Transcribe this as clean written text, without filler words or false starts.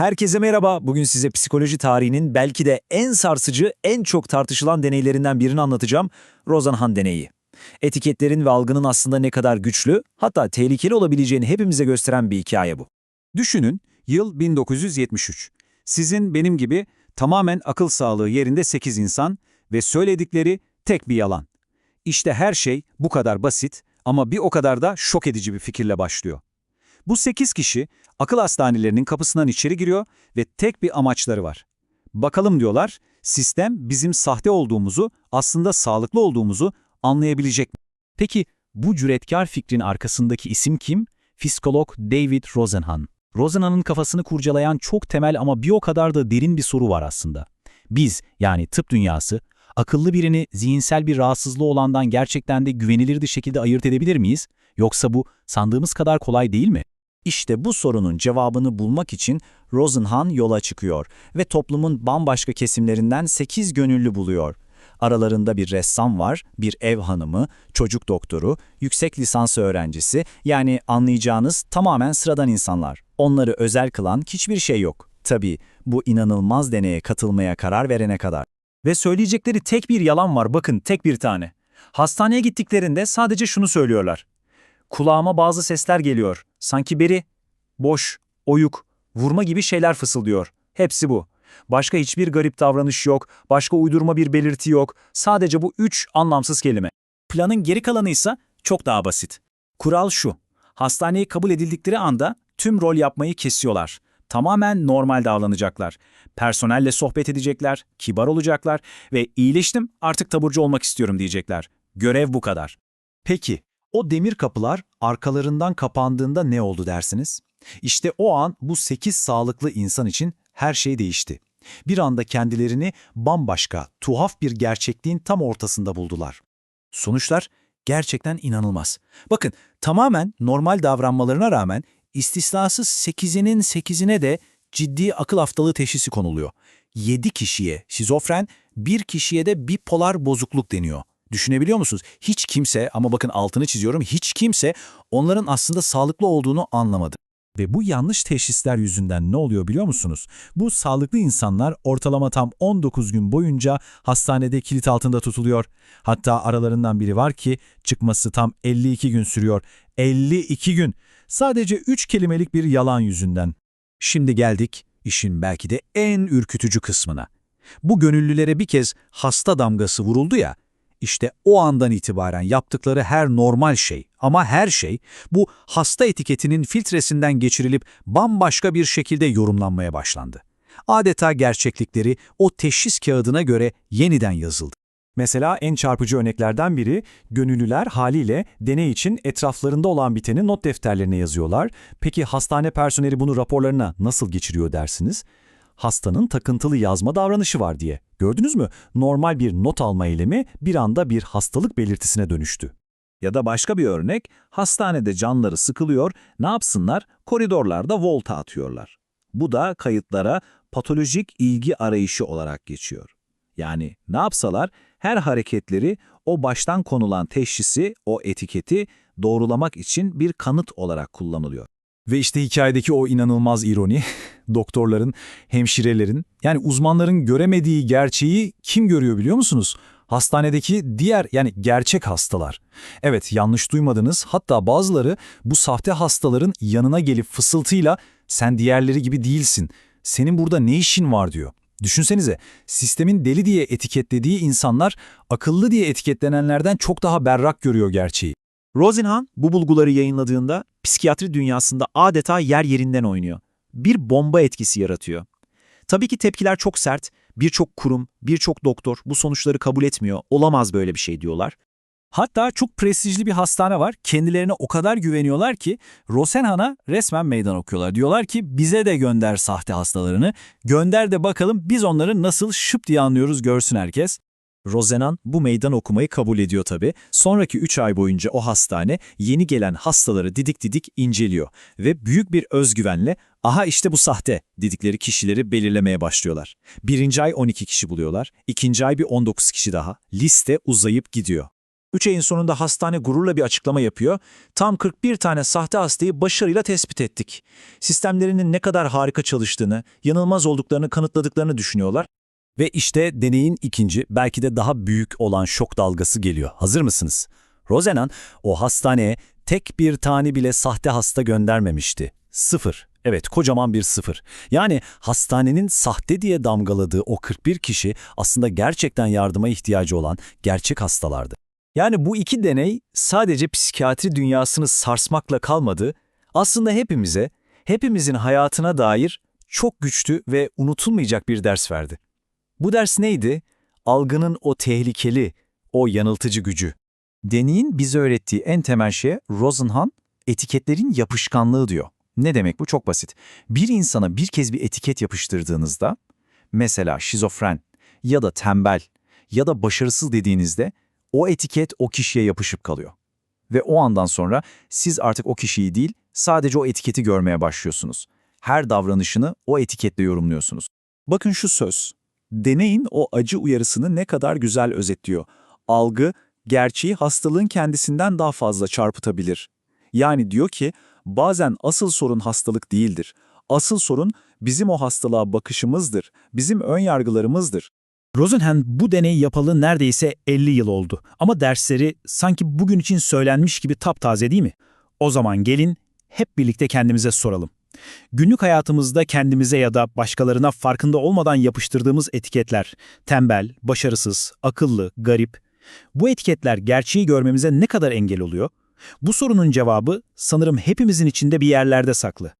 Herkese merhaba. Bugün size psikoloji tarihinin belki de en sarsıcı, en çok tartışılan deneylerinden birini anlatacağım. Rosenhan deneyi. Etiketlerin ve algının aslında ne kadar güçlü, hatta tehlikeli olabileceğini hepimize gösteren bir hikaye bu. Düşünün, yıl 1973. Sizin benim gibi tamamen akıl sağlığı yerinde 8 insan ve söyledikleri tek bir yalan. İşte her şey bu kadar basit ama bir o kadar da şok edici bir fikirle başlıyor. Bu 8 kişi akıl hastanelerinin kapısından içeri giriyor ve tek bir amaçları var. Bakalım diyorlar, sistem bizim sahte olduğumuzu, aslında sağlıklı olduğumuzu anlayabilecek mi? Peki bu cüretkar fikrin arkasındaki isim kim? Psikolog David Rosenhan. Rosenhan'ın kafasını kurcalayan çok temel ama bir o kadar da derin bir soru var aslında. Biz, yani tıp dünyası, akıllı birini zihinsel bir rahatsızlığı olandan gerçekten de güvenilir bir şekilde ayırt edebilir miyiz? Yoksa bu sandığımız kadar kolay değil mi? İşte bu sorunun cevabını bulmak için Rosenhan yola çıkıyor ve toplumun bambaşka kesimlerinden 8 gönüllü buluyor. Aralarında bir ressam var, bir ev hanımı, çocuk doktoru, yüksek lisans öğrencisi, yani anlayacağınız tamamen sıradan insanlar. Onları özel kılan hiçbir şey yok. Tabii bu inanılmaz deneye katılmaya karar verene kadar. Ve söyleyecekleri tek bir yalan var, bakın tek bir tane. Hastaneye gittiklerinde sadece şunu söylüyorlar. Kulağıma bazı sesler geliyor. Sanki biri, boş, oyuk, vurma gibi şeyler fısıldıyor. Hepsi bu. Başka hiçbir garip davranış yok, başka uydurma bir belirti yok. Sadece bu 3 anlamsız kelime. Planın geri kalanı ise çok daha basit. Kural şu, hastaneye kabul edildikleri anda tüm rol yapmayı kesiyorlar. Tamamen normal davranacaklar. Personelle sohbet edecekler, kibar olacaklar ve iyileştim artık taburcu olmak istiyorum diyecekler. Görev bu kadar. Peki, o demir kapılar arkalarından kapandığında ne oldu dersiniz? İşte o an bu 8 sağlıklı insan için her şey değişti. Bir anda kendilerini bambaşka, tuhaf bir gerçekliğin tam ortasında buldular. Sonuçlar gerçekten inanılmaz. Bakın, tamamen normal davranmalarına rağmen istisnasız 8'inin 8'ine de ciddi akıl haftalığı teşhisi konuluyor. 7 kişiye şizofren, 1 kişiye de bipolar bozukluk deniyor. Düşünebiliyor musunuz? Hiç kimse, ama bakın altını çiziyorum, hiç kimse onların aslında sağlıklı olduğunu anlamadı. Ve bu yanlış teşhisler yüzünden ne oluyor biliyor musunuz? Bu sağlıklı insanlar ortalama tam 19 gün boyunca hastanede kilit altında tutuluyor. Hatta aralarından biri var ki çıkması tam 52 gün sürüyor. 52 gün! Sadece 3 kelimelik bir yalan yüzünden. Şimdi geldik işin belki de en ürkütücü kısmına. Bu gönüllülere bir kez hasta damgası vuruldu ya, İşte o andan itibaren yaptıkları her normal şey, ama her şey, bu hasta etiketinin filtresinden geçirilip bambaşka bir şekilde yorumlanmaya başlandı. Adeta gerçeklikleri o teşhis kağıdına göre yeniden yazıldı. Mesela en çarpıcı örneklerden biri, gönüllüler haliyle deney için etraflarında olan biteni not defterlerine yazıyorlar. Peki hastane personeli bunu raporlarına nasıl geçiriyor dersiniz? Hastanın takıntılı yazma davranışı var diye. Gördünüz mü? Normal bir not alma eylemi bir anda bir hastalık belirtisine dönüştü. Ya da başka bir örnek, hastanede canları sıkılıyor, ne yapsınlar? Koridorlarda volta atıyorlar. Bu da kayıtlara patolojik ilgi arayışı olarak geçiyor. Yani ne yapsalar her hareketleri o baştan konulan teşhisi, o etiketi doğrulamak için bir kanıt olarak kullanılıyor. Ve işte hikayedeki o inanılmaz ironi, doktorların, hemşirelerin, yani uzmanların göremediği gerçeği kim görüyor biliyor musunuz? Hastanedeki diğer, yani gerçek hastalar. Evet, yanlış duymadınız, hatta bazıları bu sahte hastaların yanına gelip fısıltıyla "sen diğerleri gibi değilsin, senin burada ne işin var?" diyor. Düşünsenize, sistemin deli diye etiketlediği insanlar akıllı diye etiketlenenlerden çok daha berrak görüyor gerçeği. Rosenhan bu bulguları yayınladığında psikiyatri dünyasında adeta yer yerinden oynuyor. Bir bomba etkisi yaratıyor. Tabii ki tepkiler çok sert, birçok kurum, birçok doktor bu sonuçları kabul etmiyor, olamaz böyle bir şey diyorlar. Hatta çok prestijli bir hastane var, kendilerine o kadar güveniyorlar ki Rosenhan'a resmen meydan okuyorlar. Diyorlar ki bize de gönder sahte hastalarını, gönder de bakalım biz onları nasıl şıp diye anlıyoruz görsün herkes. Rosenhan bu meydan okumayı kabul ediyor tabii. Sonraki 3 ay boyunca o hastane yeni gelen hastaları didik didik inceliyor ve büyük bir özgüvenle "aha işte bu sahte" dedikleri kişileri belirlemeye başlıyorlar. Birinci ay 12 kişi buluyorlar, ikinci ay bir 19 kişi daha. Liste uzayıp gidiyor. 3 ayın sonunda hastane gururla bir açıklama yapıyor. Tam 41 tane sahte hastayı başarıyla tespit ettik. Sistemlerinin ne kadar harika çalıştığını, yanılmaz olduklarını kanıtladıklarını düşünüyorlar. Ve işte deneyin ikinci, belki de daha büyük olan şok dalgası geliyor. Hazır mısınız? Rosenhan o hastaneye tek bir tane bile sahte hasta göndermemişti. 0. Evet, kocaman bir 0. Yani hastanenin sahte diye damgaladığı o 41 kişi aslında gerçekten yardıma ihtiyacı olan gerçek hastalardı. Yani bu iki deney sadece psikiyatri dünyasını sarsmakla kalmadı, aslında hepimizin hayatına dair çok güçlü ve unutulmayacak bir ders verdi. Bu ders neydi? Algının o tehlikeli, o yanıltıcı gücü. Deneyin bize öğrettiği en temel şey Rosenhan, etiketlerin yapışkanlığı diyor. Ne demek bu? Çok basit. Bir insana bir kez bir etiket yapıştırdığınızda, mesela şizofren ya da tembel ya da başarısız dediğinizde o etiket o kişiye yapışıp kalıyor. Ve o andan sonra siz artık o kişiyi değil, sadece o etiketi görmeye başlıyorsunuz. Her davranışını o etiketle yorumluyorsunuz. Bakın şu söz. Deneyin o acı uyarısını ne kadar güzel özetliyor. Algı, gerçeği hastalığın kendisinden daha fazla çarpıtabilir. Yani diyor ki, bazen asıl sorun hastalık değildir. Asıl sorun bizim o hastalığa bakışımızdır, bizim ön yargılarımızdır. Rosenhan bu deneyi yapalı neredeyse 50 yıl oldu. Ama dersleri sanki bugün için söylenmiş gibi taptaze değil mi? O zaman gelin hep birlikte kendimize soralım. Günlük hayatımızda kendimize ya da başkalarına farkında olmadan yapıştırdığımız etiketler, tembel, başarısız, akıllı, garip, bu etiketler gerçeği görmemize ne kadar engel oluyor? Bu sorunun cevabı sanırım hepimizin içinde bir yerlerde saklı.